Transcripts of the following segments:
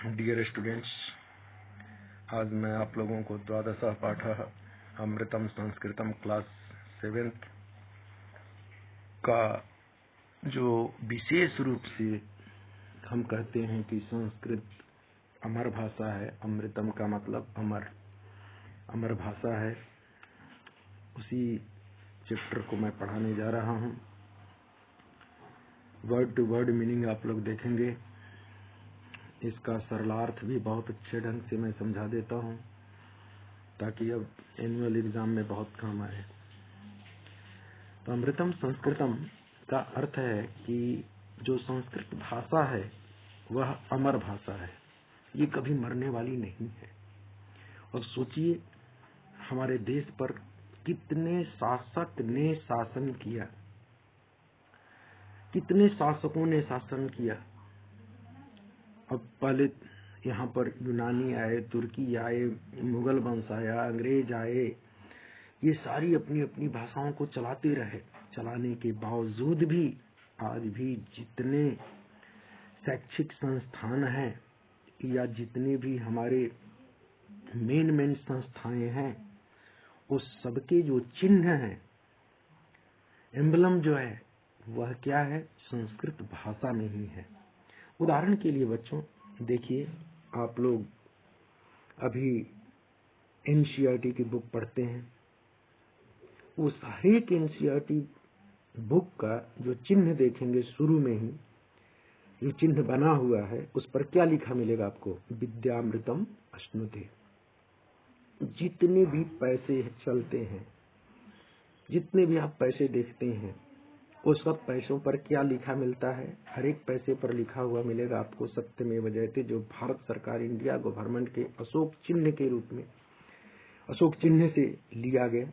Dear students, आज मैं आप लोगों को द्वादश पाठः अमृतम संस्कृतम क्लास 7th का जो विशेष रूप से हम कहते हैं कि संस्कृत अमर भाषा है। अमृतम का मतलब अमर भाषा है। उसी चैप्टर को मैं पढ़ाने जा रहा हूँ। वर्ड टू वर्ड मीनिंग आप लोग देखेंगे। इसका सरलार्थ भी बहुत अच्छे ढंग से मैं समझा देता हूँ ताकि अब एनुअल एग्जाम में बहुत काम आए। तो अमृतम संस्कृतम का अर्थ है कि जो संस्कृत भाषा है वह अमर भाषा है, ये कभी मरने वाली नहीं है। और सोचिए, हमारे देश पर कितने शासक ने शासन किया, कितने शासकों ने शासन किया। अब पहले यहाँ पर यूनानी आए, तुर्की आए, मुगल वंश आया, अंग्रेज आए, ये सारी अपनी अपनी भाषाओं को चलाते रहे। चलाने के बावजूद भी आज भी जितने शैक्षिक संस्थान हैं या जितने भी हमारे मेन संस्थाएं हैं, उस सबके जो चिन्ह हैं, एम्बलम जो है, वह क्या है? संस्कृत भाषा में ही है। उदाहरण के लिए बच्चों देखिए, आप लोग अभी एनसीईआरटी की बुक पढ़ते हैं। उस हर एक एनसीईआरटी बुक का जो चिन्ह देखेंगे, शुरू में ही जो चिन्ह बना हुआ है, उस पर क्या लिखा मिलेगा आपको? विद्यामृतम अश्नुते। जितने भी पैसे चलते हैं, जितने भी आप पैसे देखते हैं, उस सब पैसों पर क्या लिखा मिलता है? हर एक पैसे पर लिखा हुआ मिलेगा आपको सत्यमेव जयते, जो भारत सरकार, इंडिया गवर्नमेंट के अशोक चिन्ह के रूप में, अशोक चिन्ह से लिया गया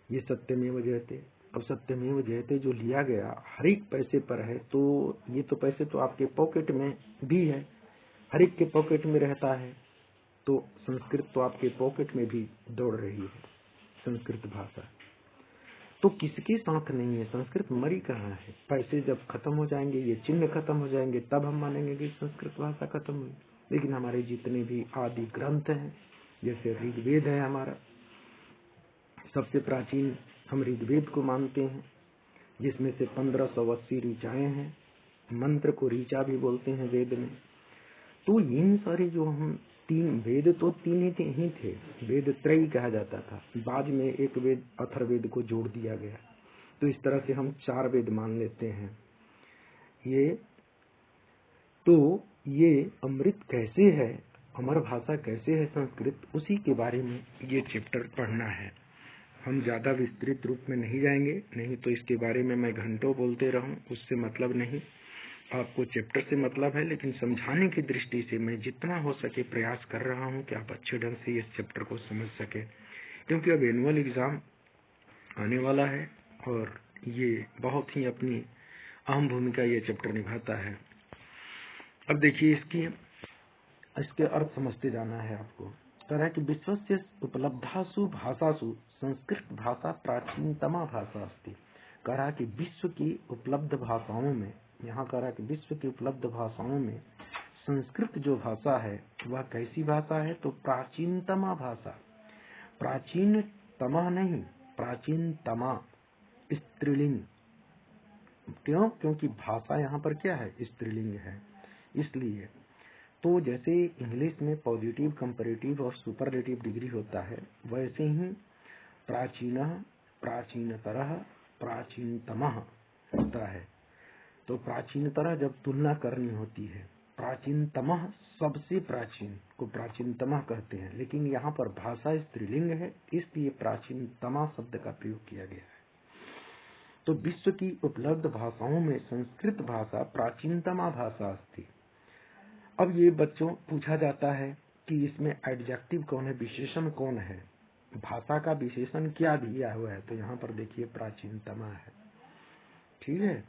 ये सत्यमेव जयते। अब सत्यमेव जयते जो लिया गया हर एक पैसे पर है, तो ये तो पैसे तो आपके पॉकेट में भी है, हर एक के पॉकेट में रहता है। तो संस्कृत तो आपके पॉकेट में भी दौड़ रही है, संस्कृत भाषा। तो किसके साथ नहीं है? संस्कृत मरी कहाँ है? पैसे जब खत्म हो जाएंगे, ये चिन्ह खत्म हो जाएंगे, तब हम मानेंगे कि संस्कृत भाषा खत्म हुई। लेकिन हमारे जितने भी आदि ग्रंथ हैं, जैसे ऋग्वेद है हमारा सबसे प्राचीन, हम ऋग्वेद को मानते हैं, जिसमें से 1580 ऋचाएं हैं। मंत्र को ऋचा भी बोलते हैं वेद में। तो इन सारे जो हम तीन वेद, तो तीन ही थे, वेद त्रयी कहा जाता था। बाद में एक वेद अथर्ववेद को जोड़ दिया गया, तो इस तरह से हम 4 वेद मान लेते हैं। ये अमृत कैसे है, अमर भाषा कैसे है संस्कृत, उसी के बारे में ये चैप्टर पढ़ना है। हम ज्यादा विस्तृत रूप में नहीं जाएंगे, नहीं तो इसके बारे में मैं घंटों बोलते रहूं, उससे मतलब नहीं। आपको चैप्टर से मतलब है, लेकिन समझाने की दृष्टि से मैं जितना हो सके प्रयास कर रहा हूं कि आप अच्छे ढंग से इस चैप्टर को समझ सके, क्योंकि अब एनुअल एग्जाम आने वाला है और ये बहुत ही अपनी अहम भूमिका ये चैप्टर निभाता है। अब देखिए, इसके अर्थ समझते जाना है आपको। कह रहा है कि विश्वस्य उपलब्धासु भाषासु संस्कृत भाषा प्राचीनतमा भाषा अस्ति। कह रहा है कि विश्व की उपलब्ध भाषाओं में, यहाँ कह रहा है कि विश्व की उपलब्ध भाषाओं में संस्कृत जो भाषा है वह कैसी भाषा है? तो प्राचीनतमा भाषा। प्राचीनतमा नहीं, प्राचीनतमा स्त्रीलिंग। क्यों? क्योंकि भाषा यहाँ पर क्या है? स्त्रीलिंग है, इसलिए। तो जैसे इंग्लिश में पॉजिटिव, कंपैरेटिव और सुपरलेटिव डिग्री होता है, वैसे ही प्राचीनः, प्राचीनतरः, प्राचीनतमः होता है। तो प्राचीनतरः जब तुलना करनी होती है, प्राचीनतमः सबसे प्राचीन को प्राचीनतमः कहते हैं, लेकिन यहाँ पर भाषा स्त्रीलिंग है, इसलिए प्राचीनतमा शब्द का प्रयोग किया गया है। तो विश्व की उपलब्ध भाषाओं में संस्कृत भाषा प्राचीनतमा भाषा अस्ति। अब ये बच्चों पूछा जाता है कि इसमें एडजेक्टिव कौन है, विशेषण कौन है, भाषा का विशेषण क्या दिया हुआ है? तो यहाँ पर देखिए प्राचीनतमा है, ठीक है।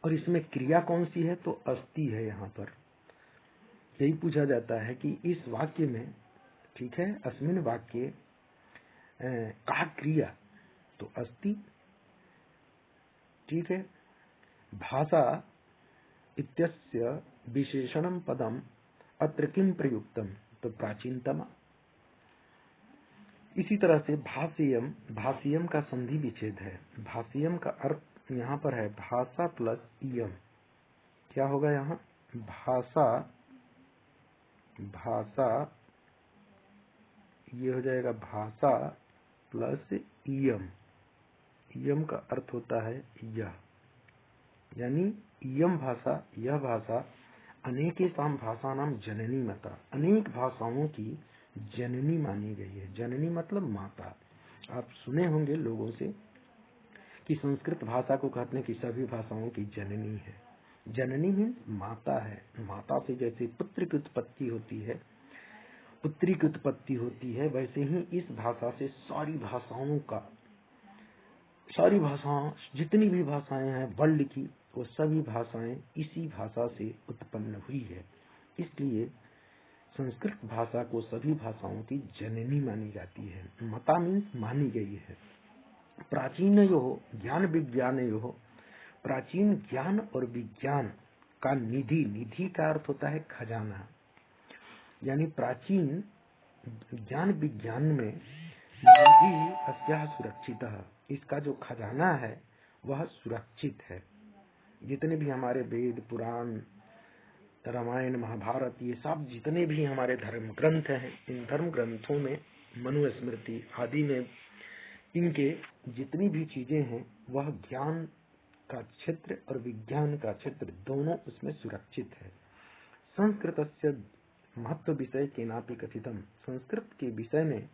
और इसमें क्रिया कौन सी है? तो अस्ति है। यहाँ पर यही पूछा जाता है कि इस वाक्य में, ठीक है, अस्मिन वाक्य का क्रिया, तो अस्ति, ठीक है। भाषा इत्यस्य विशेषणम पदम अत्र किम प्रयुक्तम, तो प्राचीनतमा। इसी तरह से भाष्यम, भाष्यम का संधि विच्छेद है। भाष्यम का अर्थ यहाँ पर है भाषा प्लस इयम। क्या होगा यहाँ? भाषा, भाषा ये हो जाएगा भाषा प्लस इयम। इयम का अर्थ होता है यह, यानी इयम भाषा, यह भाषा अनेकेषां भाषाणां जननी मता, अनेक भाषाओं की जननी मानी गई है। जननी मतलब माता। आप सुने होंगे लोगों से कि संस्कृत भाषा को कहते हैं कि सभी भाषाओं की जननी है। जननी मीन्स माता है। माता से जैसे पुत्र की उत्पत्ति होती है, पुत्री की उत्पत्ति होती है, वैसे ही इस भाषा से सारी भाषाओं का, सारी भाषाओं, जितनी भी भाषाएं हैं वर्ल्ड की, वो सभी भाषाएं इसी भाषा से उत्पन्न हुई है। इसलिए संस्कृत भाषा को सभी भाषाओं की जननी मानी जाती है। मता मीन्स मानी गई है। प्राचीन यो ज्ञान विज्ञान यो, प्राचीन ज्ञान और विज्ञान का निधि, निधि का अर्थ होता है खजाना, यानी प्राचीन ज्ञान विज्ञान में निधि अस्याः सुरक्षितः, इसका जो खजाना है वह सुरक्षित है। जितने भी हमारे वेद पुराण, रामायण महाभारत, ये सब जितने भी हमारे धर्म ग्रंथ हैं, इन धर्म ग्रंथों में, मनुस्मृति आदि में, इनके जितनी भी चीजें हैं वह ज्ञान का क्षेत्र और विज्ञान का क्षेत्र दोनों उसमें सुरक्षित है। संस्कृतस्य महत्व विषय केनापि कथितम, संस्कृत के विषय में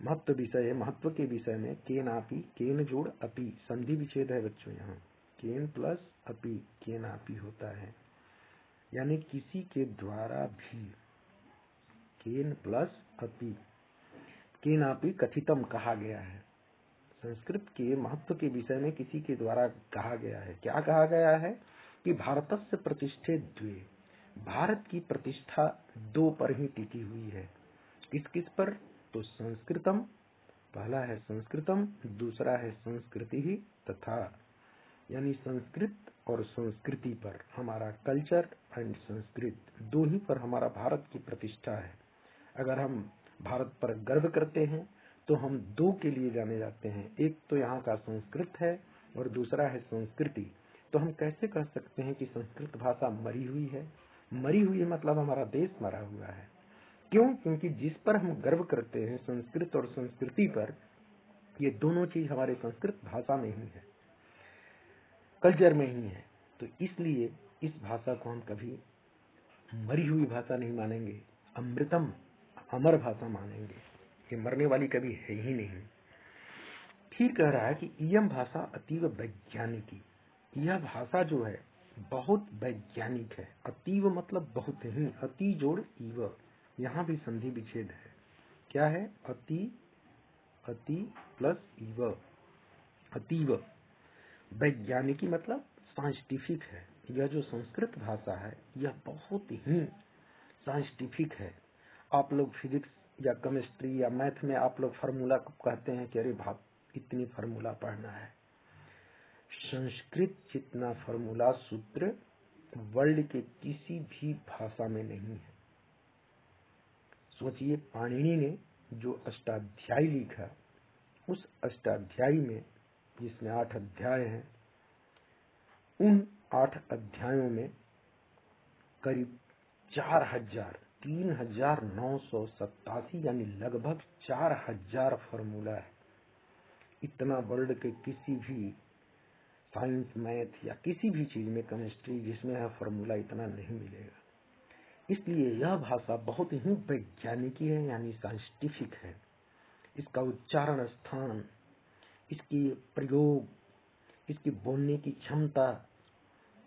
महत्व विषय, महत्व के विषय में केनापि, केन जोड़ अपि, संधि विच्छेद है बच्चों। यहाँ केन प्लस अपि, केनापि होता है, यानी किसी के द्वारा भी। केन प्लस अपि, केनापि कथितम कहा गया है। संस्कृत के महत्व के विषय में किसी के द्वारा कहा गया है। क्या कहा गया है? कि भारतस्य प्रतिष्ठे द्वे, भारत की प्रतिष्ठा दो पर ही टिकी हुई है। किस किस पर? तो संस्कृतम, पहला है संस्कृतम, दूसरा है संस्कृति ही तथा, यानी संस्कृत और संस्कृति पर, हमारा कल्चर एंड संस्कृत दो ही पर हमारा भारत की प्रतिष्ठा है। अगर हम भारत पर गर्व करते हैं तो हम दो के लिए जाने जाते हैं, एक तो यहाँ का संस्कृत है और दूसरा है संस्कृति। तो हम कैसे कह सकते हैं कि संस्कृत भाषा मरी हुई है? मरी हुई है मतलब हमारा देश मरा हुआ है। क्यों? क्योंकि जिस पर हम गर्व करते हैं, संस्कृत और संस्कृति पर, ये दोनों चीज हमारे संस्कृत भाषा में ही है, कल्चर में ही है। तो इसलिए इस भाषा को हम कभी मरी हुई भाषा नहीं मानेंगे, अमृतम, अमर भाषा मानेंगे। ये मरने वाली कभी है ही नहीं। फिर कह रहा है कि इयम भाषा अतीव वैज्ञानिकी, यह भाषा जो है बहुत वैज्ञानिक है। अतीव मतलब बहुत ही, अति जोड़ इव, यहाँ भी संधि विच्छेद है। क्या है? अति, अति प्लस इव, अतीव। वैज्ञानिकी मतलब साइंटिफिक है। यह जो संस्कृत भाषा है यह बहुत ही साइंटिफिक है। आप लोग फिजिक्स या केमिस्ट्री या मैथ में आप लोग फार्मूला कहते हैं कि अरे भाप इतनी फार्मूला पढ़ना है। संस्कृत जितना फार्मूला सूत्र वर्ल्ड के किसी भी भाषा में नहीं है। सोचिए, पाणिनि ने जो अष्टाध्यायी लिखा, उस अष्टाध्यायी में, जिसमें 8 अध्याय हैं, उन 8 अध्यायों में करीब 3,987 यानी लगभग 4,000 फार्मूला है। इतना वर्ल्ड के किसी भी साइंस, मैथ या किसी भी चीज में, केमिस्ट्री जिसमें है फार्मूला इतना नहीं मिलेगा। इसलिए यह भाषा बहुत ही वैज्ञानिक है, यानी साइंटिफिक है। इसका उच्चारण स्थान, इसकी प्रयोग, इसकी बोलने की क्षमता,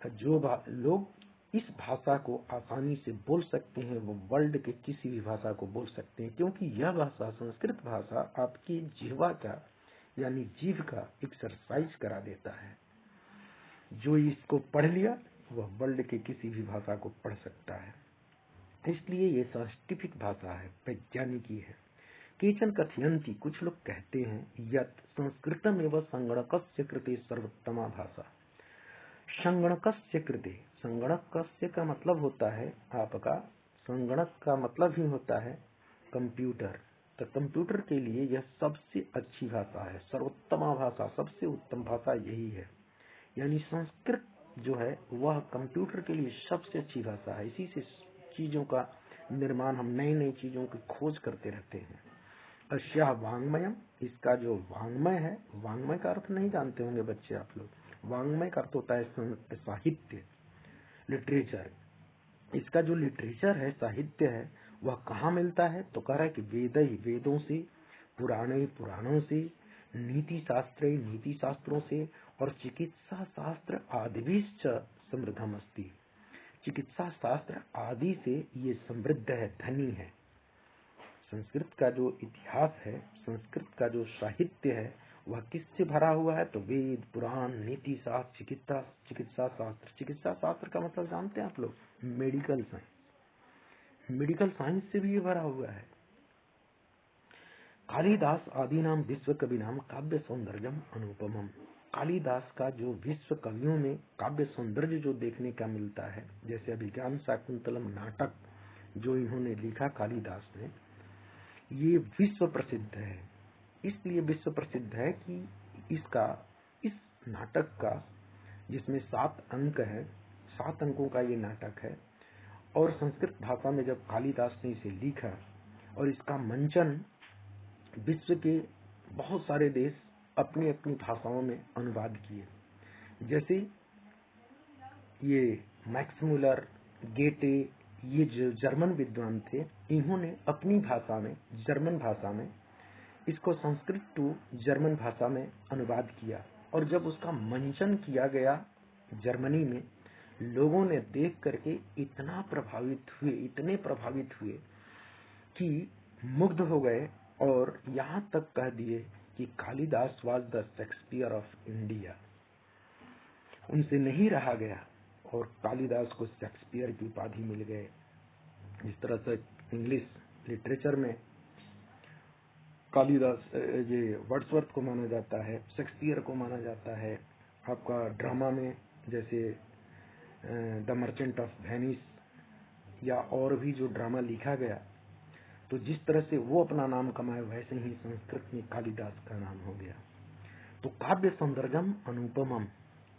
जो लोग इस भाषा को आसानी से बोल सकते हैं वो वर्ल्ड के किसी भी भाषा को बोल सकते हैं, क्योंकि यह भाषा, संस्कृत भाषा, आपकी जिह्वा का यानी जीभ का एक्सरसाइज करा देता है। जो इसको पढ़ लिया वह वर्ल्ड के किसी भी भाषा को पढ़ सकता है। इसलिए ये साइंटिफिक भाषा है, वैज्ञानिकी है। केचन कथयन्ति, कुछ लोग कहते हैं, यत् संस्कृतम एवं संगणकस्य कृते सर्वोत्तमा भाषा। संगणकस्य कृते, संगणकस्य का मतलब होता है आपका संगणक का मतलब ही होता है कंप्यूटर। तो कंप्यूटर के लिए यह सबसे अच्छी भाषा है, सर्वोत्तम भाषा, सबसे उत्तम भाषा यही है। यानी संस्कृत जो है वह कंप्यूटर के लिए सबसे अच्छी भाषा है। इसी से चीजों का निर्माण, हम नई नई चीजों की खोज करते रहते हैं। अस्या वांग्मयम, इसका जो वांग्मय है, वांग्मय का अर्थ नहीं जानते होंगे बच्चे आप लोग। वांग्मय का अर्थ होता है साहित्य, लिटरेचर। इसका जो लिटरेचर है, साहित्य है, वह कहाँ मिलता है? तो कह रहा है कि वेदों से, पुराणों से, नीति शास्त्रों से, और चिकित्सा शास्त्र आदिभिश्च समृद्धम अस्ति। चिकित्सा शास्त्र आदि से ये समृद्ध है, धनी है। संस्कृत का जो इतिहास है, संस्कृत का जो साहित्य है, वह किससे भरा हुआ है? तो वेद, पुराण, नीति शास्त्र, चिकित्सा शास्त्र। चिकित्सा शास्त्र का मतलब जानते हैं आप लोग? Medical science. मेडिकल साइंस से भी ये भरा हुआ है। कालिदास आदि नाम विश्व कवि नाम काव्य सौंदर्यम अनुपमम। कालिदास का जो विश्व कवियों में काव्य सौंदर्य जो देखने का मिलता है, जैसे अभिज्ञान शाकुंतलम नाटक जो इन्होंने लिखा कालिदास ने, ये विश्व प्रसिद्ध है। इसलिए विश्व प्रसिद्ध है कि इस नाटक का, जिसमें 7 अंक है, 7 अंकों का ये नाटक है, और संस्कृत भाषा में जब कालिदास ने इसे लिखा और इसका मंचन विश्व के बहुत सारे देश अपनी अपनी भाषाओं में अनुवाद किए। जैसे ये मैक्स मुलर, गेटे, ये जो जर्मन विद्वान थे, इन्होंने अपनी भाषा में, जर्मन भाषा में इसको संस्कृत टू जर्मन भाषा में अनुवाद किया। और जब उसका मंचन किया गया जर्मनी में, लोगों ने देख करके इतने प्रभावित हुए कि मुग्ध हो गए, और यहाँ तक कह दिए कि Kalidas was the Shakespeare of India. उनसे नहीं रहा गया और कालिदास को शेक्सपियर की उपाधि मिल गए। जिस तरह से इंग्लिश लिटरेचर में कालिदास, ये वर्ड्सवर्थ को माना जाता है, शेक्सपियर को माना जाता है। आपका ड्रामा में जैसे द मर्चेंट ऑफ वेनिस या और भी जो ड्रामा लिखा गया, तो जिस तरह से वो अपना नाम कमाए, वैसे ही संस्कृत में कालिदास का नाम हो गया। तो काव्य सौंदर्यम अनुपमम,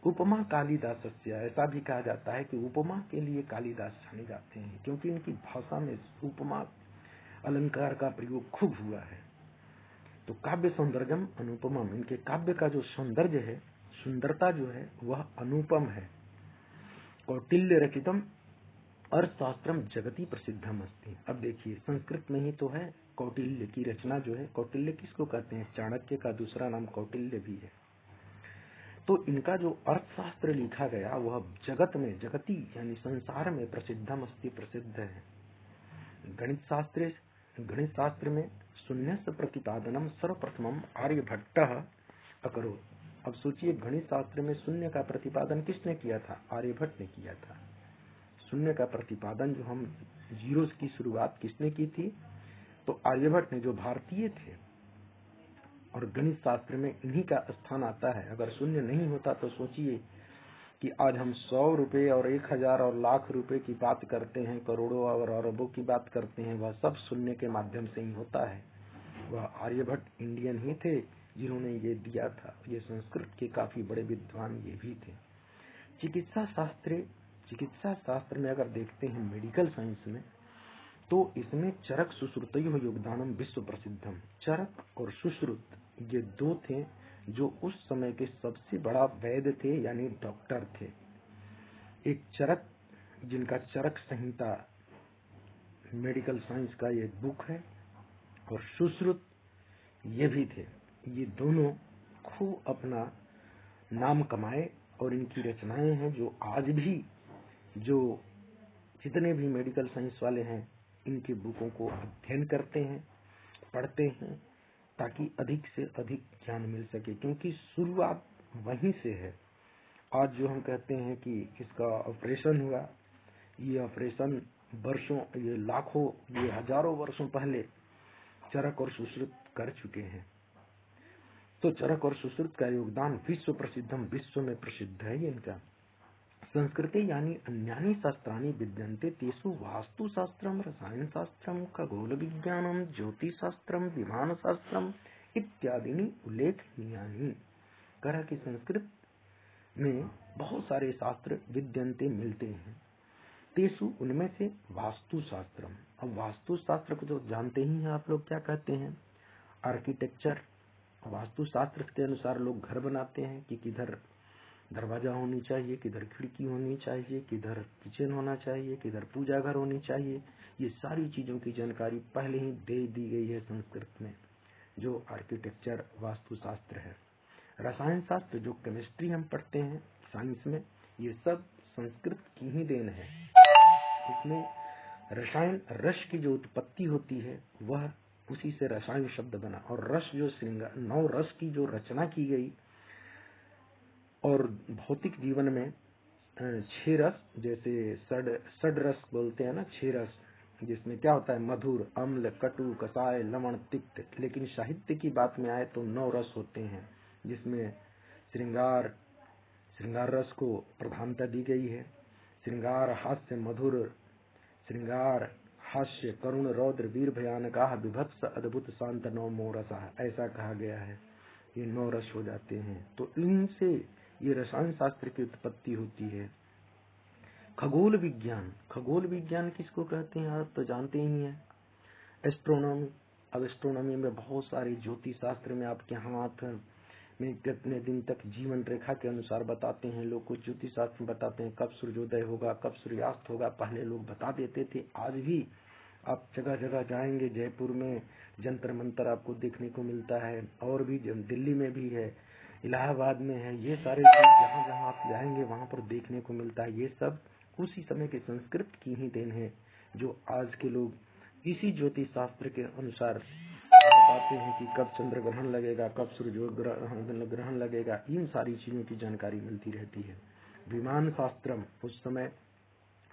उपमा कालिदासस्य, ऐसा भी कहा जाता है कि उपमा के लिए कालिदास जाने जाते हैं, क्योंकि इनकी भाषा में उपमा अलंकार का प्रयोग खूब हुआ है। तो काव्य सौंदर्यम अनुपमम, इनके काव्य का जो सौंदर्य है, सुंदरता जो है, वह अनुपम है। कौटिल्य रचितम अर्थशास्त्रम जगति प्रसिद्धम अस्ति। अब देखिए, संस्कृत में ही तो है कौटिल्य की रचना जो है। कौटिल्य किसको कहते हैं? चाणक्य का दूसरा नाम कौटिल्य भी है। तो इनका जो अर्थशास्त्र लिखा गया, वह जगत में, जगति यानी संसार में प्रसिद्धम अस्ति, प्रसिद्ध है। गणित शास्त्र में शून्यस्य प्रतिपादनम सर्वप्रथमम आर्यभट्टः अकरोत्। अब सोचिए, गणित शास्त्र में शून्य का प्रतिपादन किसने किया था? आर्यभट्ट ने किया था। शून्य का प्रतिपादन, जो हम जीरो की शुरुआत किसने की थी? तो आर्यभट्ट ने, जो भारतीय थे। और गणित शास्त्र में इन्हीं का स्थान आता है। अगर शून्य नहीं होता तो सोचिए कि आज हम 100 रुपए और 1000 और लाख रुपए की बात करते हैं, करोड़ों और अरबों की बात करते हैं, वह सब शून्य के माध्यम से ही होता है। वह आर्यभट्ट इंडियन ही थे जिन्होंने ये दिया था। ये संस्कृत के काफी बड़े विद्वान ये भी थे। चिकित्सा शास्त्र में अगर देखते हैं, मेडिकल साइंस में, तो इसमें चरक सुश्रुतयोः योगदानम विश्व प्रसिद्धम। चरक और सुश्रुत ये 2 थे जो उस समय के सबसे बड़ा वैद्य थे, यानी डॉक्टर थे। एक चरक, जिनका चरक संहिता मेडिकल साइंस का ये बुक है, और सुश्रुत ये भी थे। ये दोनों खूब अपना नाम कमाए, और इनकी रचनाएं हैं जो आज भी, जो जितने भी मेडिकल साइंस वाले हैं, इनकी बुकों को अध्ययन करते हैं, पढ़ते हैं, ताकि अधिक से अधिक ज्ञान मिल सके, क्योंकि शुरुआत वहीं से है। आज जो हम कहते हैं कि इसका ऑपरेशन हुआ, ये ऑपरेशन वर्षों, ये लाखों, ये हजारों वर्षों पहले चरक और सुश्रुत कर चुके हैं। तो चरक और सुश्रुत का योगदान विश्व प्रसिद्धम, विश्व में प्रसिद्ध है ये इनका। संस्कृते यानी अन्यानि शास्त्राणि विद्यन्ते तेषु वास्तुशास्त्रम, रसायनशास्त्रम, खगोलविज्ञानम, ज्योतिषशास्त्रम, विमानशास्त्रम इत्यादि उल्लेखनीयानि। कहा कि संस्कृत में बहुत सारे शास्त्र विद्यन्ते मिलते हैं। तेषु उनमें से वास्तुशास्त्रम। अब वास्तुशास्त्र को तो जानते ही हैं आप लोग, क्या कहते हैं? आर्किटेक्चर। वास्तुशास्त्र के अनुसार लोग घर बनाते हैं कि किधर दरवाजा होनी चाहिए, किधर खिड़की होनी चाहिए, किधर किचन होना चाहिए, किधर पूजा घर होनी चाहिए। ये सारी चीजों की जानकारी पहले ही दे दी गई है संस्कृत में, जो आर्किटेक्चर वास्तुशास्त्र है। रसायन शास्त्र, जो केमिस्ट्री हम पढ़ते हैं साइंस में, ये सब संस्कृत की ही देन है। इसमें रसायन, रस की जो उत्पत्ति होती है वह उसी से रसायन शब्द बना, और रस जो श्रृंगार, 9 रस की जो रचना की गई, और भौतिक जीवन में 6 रस, जैसे षड रस बोलते हैं ना, 6 रस, जिसमें क्या होता है? मधुर, अम्ल, कटु, कसाय, लवण, तिक्त। लेकिन साहित्य की बात में आए तो 9 रस होते हैं, जिसमें श्रृंगार रस को प्रधानता दी गई है। श्रृंगार, हास्य, मधुर, श्रृंगार, हास्य, करुण, रौद्र, वीर, भयानकाः, विभत्स, अद्भुत, शांत, 9 रसः, ऐसा कहा गया है। ये 9 रस हो जाते हैं। तो इनसे ये रसायन शास्त्र की उत्पत्ति होती है। खगोल विज्ञान, खगोल विज्ञान किसको कहते हैं आप तो जानते ही हैं। एस्ट्रोनॉमी, अब एस्ट्रोनॉमी में बहुत सारे ज्योतिष शास्त्र में आपके हाथ में कितने दिन तक जीवन रेखा के अनुसार बताते हैं लोग। कुछ ज्योतिष शास्त्र में बताते हैं कब सूर्योदय होगा, कब सूर्यास्त होगा, पहले लोग बता देते थे। आज भी आप जगह जगह जाएंगे, जयपुर में जंतर मंतर आपको देखने को मिलता है, और भी दिल्ली में भी है, इलाहाबाद में है। ये सारे जहाँ जहाँ आप जाएंगे वहां पर देखने को मिलता है। ये सब उसी समय के संस्कृत की ही देन है, जो आज के लोग इसी ज्योतिष शास्त्र के अनुसार बताते हैं कि कब चंद्र ग्रहण लगेगा, कब सूर्य ग्रहण लगेगा। इन सारी चीजों की जानकारी मिलती रहती है। विमान शास्त्रम, उस समय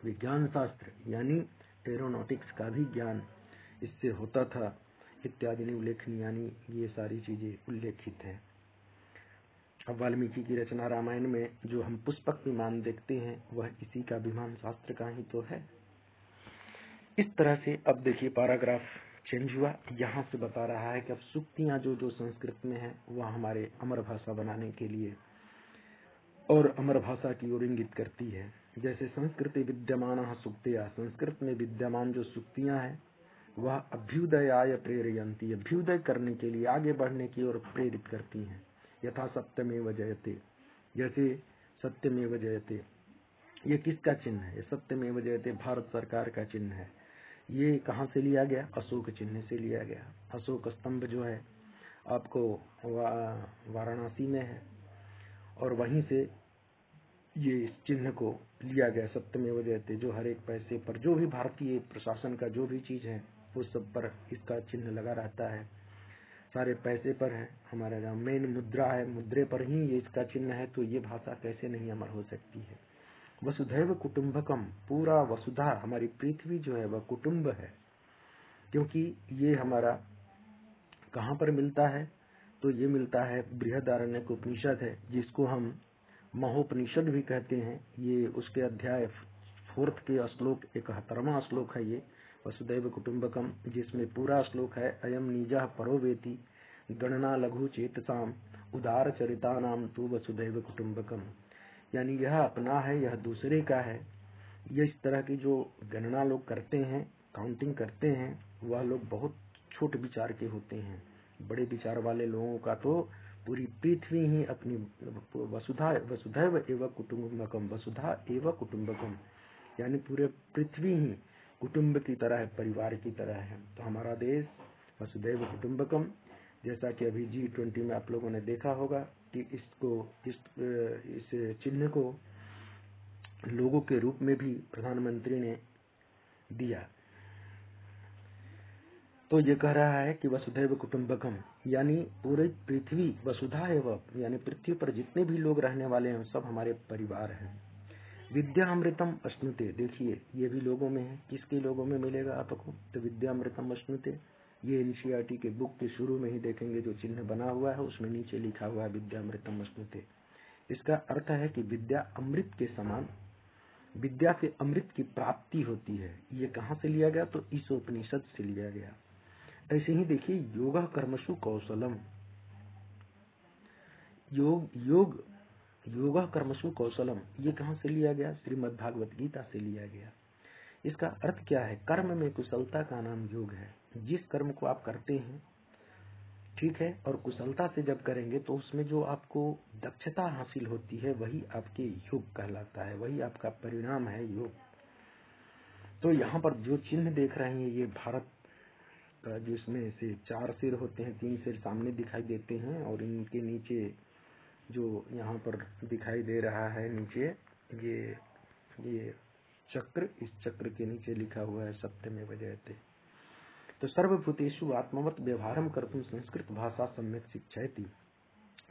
विज्ञान शास्त्र यानी एरोनॉटिक्स का भी ज्ञान इससे होता था। इत्यादि उल्लेखनीय, यानी ये सारी चीजें उल्लेखित है। अब वाल्मीकि की रचना रामायण में जो हम पुष्पक विमान देखते हैं, वह इसी का विमान शास्त्र का ही तो है। इस तरह से अब देखिए पैराग्राफ चेंज हुआ। यहाँ से बता रहा है कि अब सूक्तियां जो जो संस्कृत में है वह हमारे अमर भाषा बनाने के लिए और अमर भाषा की ओर इंगित करती है। जैसे संस्कृत विद्यमान सूक्तियां, संस्कृत में विद्यमान जो सूक्तियां हैं वह अभ्युदयाय प्रेरयन्ति, अभ्युदय करने के लिए, आगे बढ़ने की ओर प्रेरित करती हैं। यथा सत्यमेव जयते, जैसे सत्यमेव जयते, ये किसका चिन्ह है? ये सत्यमेव जयते भारत सरकार का चिन्ह है। ये कहाँ से लिया गया? अशोक चिन्ह से लिया गया। अशोक स्तंभ जो है आपको वाराणसी में है, और वहीं से ये इस चिन्ह को लिया गया, सत्यमेव जयते। जो हर एक पैसे पर, जो भी भारतीय प्रशासन का जो भी चीज है उस सब पर इसका चिन्ह लगा रहता है। सारे पैसे पर है। हमारा जहाँ मेन मुद्रा है, मुद्रे पर ही ये इसका चिन्ह है। तो ये भाषा कैसे नहीं अमर हो सकती है? वसुधैव कुटुंबकम, पूरा वसुधा, हमारी पृथ्वी जो है वह कुटुंब है। क्योंकि ये हमारा कहाँ पर मिलता है? तो ये मिलता है बृहदारण्यक उपनिषद है, जिसको हम महोपनिषद भी कहते हैं। ये उसके अध्याय 4 के श्लोक 71वां श्लोक है ये वसुदैव कुटुंबकम, जिसमें पूरा श्लोक है अयम निजः परो वेति गणना लघु चेतसाम उदार चरितानाम तु वसुदैव कुटुंबकम। यानी यह अपना है, यह दूसरे का है। ये इस तरह की जो गणना लोग करते हैं, काउंटिंग करते हैं, वह लोग बहुत छोट विचार के होते हैं। बड़े विचार वाले लोगों का तो पूरी पृथ्वी ही अपनी वसुधैव एव कुटुंबकम, वसुधा एव कुटुंबकम, यानी पूरे पृथ्वी ही कुटुंब की तरह है, परिवार की तरह है। तो हमारा देश वसुधैव कुटुंबकम, जैसा कि अभी G20 में आप लोगों ने देखा होगा कि इस चिन्ह को लोगों के रूप में भी प्रधानमंत्री ने दिया। तो ये कह रहा है कि वसुधैव कुटुंबकम, यानी पूरी पृथ्वी वसुधा एवं, यानी पृथ्वी पर जितने भी लोग रहने वाले हैं सब हमारे परिवार हैं। विद्यामृतम अश्नुते, देखिए ये भी लोगों में है। किसके लोगों में मिलेगा आपको? तो विद्यामृतम अश्नुते, ये एनसीईआरटी के बुक के शुरू में ही देखेंगे जो चिन्ह बना हुआ है, उसमें नीचे लिखा हुआ है विद्यामृतम अश्नुते। इसका अर्थ है कि विद्या अमृत के समान, विद्या से अमृत की प्राप्ति होती है। ये कहाँ से लिया गया? तो इस उपनिषद से लिया गया। ऐसे ही देखिए, योगः कर्मसु कौशलम, योगः कर्मसु कौशलम, ये कहाँ से लिया गया? श्रीमद् भागवत गीता से लिया गया। इसका अर्थ क्या है? कर्म में कुशलता का नाम योग है। जिस कर्म को आप करते हैं, ठीक है, और कुशलता से जब करेंगे तो उसमें जो आपको दक्षता हासिल होती है वही आपके योग कहलाता है, वही आपका परिणाम है योग। तो यहाँ पर जो चिन्ह देख रहे हैं ये भारत का, जिसमें से 4 सिर होते हैं, 3 सिर सामने दिखाई देते हैं और इनके नीचे जो यहाँ पर दिखाई दे रहा है नीचे ये चक्र, इस चक्र के नीचे लिखा हुआ है सत्यमेव जयते। तो सर्वभूतेषु आत्मवत् व्यवहारम कर्तुम संस्कृत भाषा सम्यक शिक्षयति।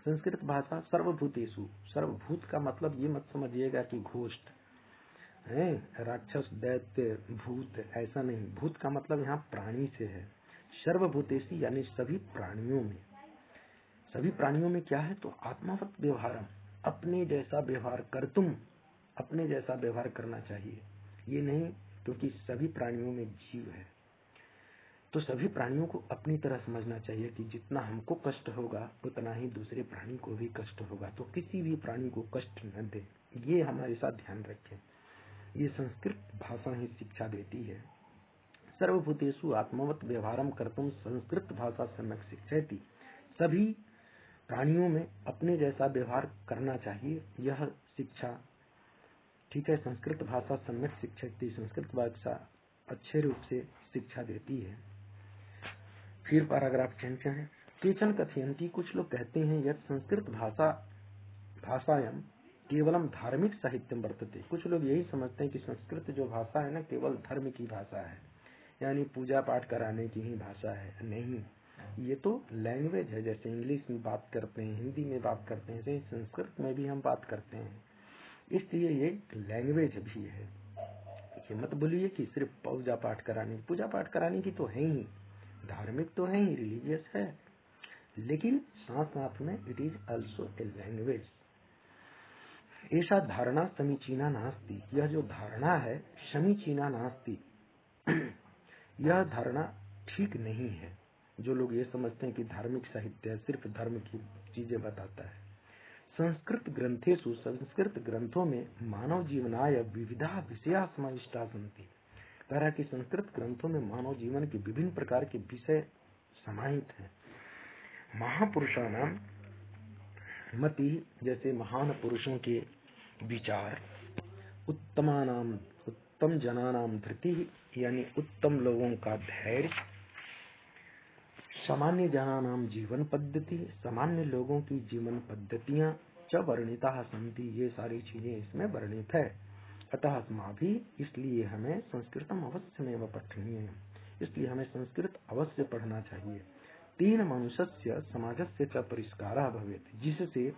संस्कृत भाषा सर्वभूतेषु, सर्वभूत का मतलब ये मत समझिएगा कि घोष्ट है, राक्षस दैत्य भूत, ऐसा नहीं। भूत का मतलब यहाँ प्राणी से है। सर्वभूतेषु यानी सभी प्राणियों में। सभी प्राणियों में क्या है? तो आत्मवत् व्यवहारम, अपने जैसा व्यवहार कर्तुम, अपने जैसा व्यवहार करना चाहिए। ये नहीं, क्योंकि सभी प्राणियों में जीव है तो सभी प्राणियों को अपनी तरह समझना चाहिए कि जितना हमको कष्ट होगा उतना ही दूसरे प्राणी को भी कष्ट होगा, तो किसी भी प्राणी को कष्ट न दे, ये हमारे साथ ध्यान रखें। ये संस्कृत भाषा ही शिक्षा देती है। सर्वभूतेषु आत्मवत् व्यवहारम कर्तुम संस्कृत भाषा सम्यक शिक्षयति। सभी प्राणियों में अपने जैसा व्यवहार करना चाहिए, यह शिक्षा, ठीक है, संस्कृत भाषा सम्यक शिक्षयति, संस्कृत भाषा अच्छे रूप से शिक्षा देती है। फिर पैराग्राफ चेंज है। केचन कथयन्ति, कुछ लोग कहते हैं, यह संस्कृत भाषायाम केवलम धार्मिक साहित्यम वर्तते। कुछ लोग यही समझते हैं कि संस्कृत जो भाषा है ना, केवल धर्म की भाषा है, यानी पूजा पाठ कराने की ही भाषा है। नहीं, ये तो लैंग्वेज है। जैसे इंग्लिश में बात करते हैं, हिंदी में बात करते हैं, जैसे संस्कृत में भी हम बात करते हैं, इसलिए ये लैंग्वेज भी है। ये मत बोलिए कि सिर्फ पूजा पाठ कराने की तो है ही, धार्मिक तो है ही, रिलीजियस है, लेकिन साथ साथ में it is also a language. ऐसा धारणा समीचीना नास्ति, यह जो धारणा है समीचीना नास्ति, यह धारणा ठीक नहीं है। जो लोग ये समझते हैं कि धार्मिक साहित्य सिर्फ धर्म की चीजें बताता है। संस्कृत ग्रंथेषु, संस्कृत ग्रंथों में मानव जीवनाय विविधा विषया समाविष्टा सन्ति। कह रहा कि संस्कृत ग्रंथों में मानव जीवन के विभिन्न प्रकार के विषय समाहित हैं। महापुरुषाणाम मति, जैसे महान पुरुषों के विचार, उत्तम जनानाम धृति, यानी उत्तम लोगों का धैर्य, सामान्य जनानाम जीवन पद्धति, सामान्य लोगों की जीवन पद्धतियां च वर्णिता सन्ति, ये सारी चीजें इसमें वर्णित है। अतः अस्माभि, इसलिए हमें संस्कृतम अवश्यमेव पठनीय, इसलिए हमें संस्कृत अवश्य पढ़ना चाहिए। तेन मनुष्यस्य समाजस्य च परिष्कारः भवेत्, जिससे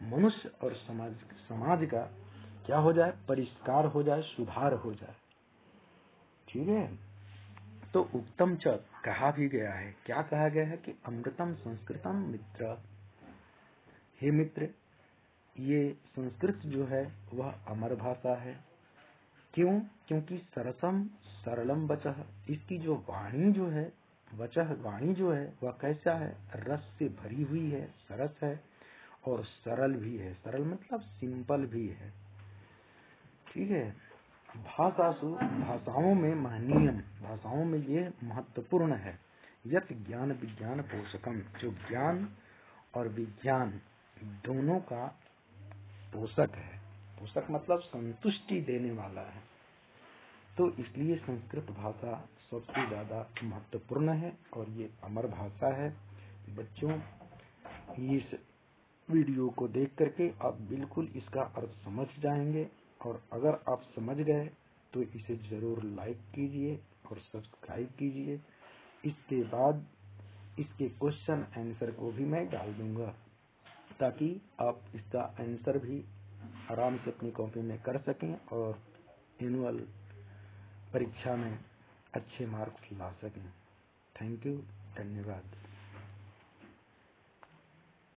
मनुष्य और समाज का क्या हो जाए? परिष्कार हो जाए, सुधार हो जाए। ठीक है, तो उक्तम च कहा भी गया है। क्या कहा गया है? कि अमृतम संस्कृतम मित्र, हे मित्र, ये संस्कृत जो है वह अमर भाषा है। क्यों? क्योंकि सरसम सरलम वचः, इसकी जो वाणी जो है, वाणी जो है वह कैसा है? रस से भरी हुई है, सरस है और सरल भी है। सरल मतलब सिंपल भी है। ठीक है, भाषाओं में महनीयम, भाषाओं में ये महत्वपूर्ण है। यत ज्ञान विज्ञान पोषकम, जो ज्ञान और विज्ञान दोनों का पोषक है। पोषक मतलब संतुष्टि देने वाला है। तो इसलिए संस्कृत भाषा सबसे ज्यादा महत्वपूर्ण है और ये अमर भाषा है। बच्चों, इस वीडियो को देख करके आप बिल्कुल इसका अर्थ समझ जाएंगे, और अगर आप समझ गए तो इसे जरूर लाइक कीजिए और सब्सक्राइब कीजिए। इसके बाद इसके क्वेश्चन आंसर को भी मैं डाल दूंगा, ताकि आप इसका आंसर भी आराम से अपनी कॉपी में कर सकें और एनुअल परीक्षा में अच्छे मार्क्स ला सकें। थैंक यू, धन्यवाद।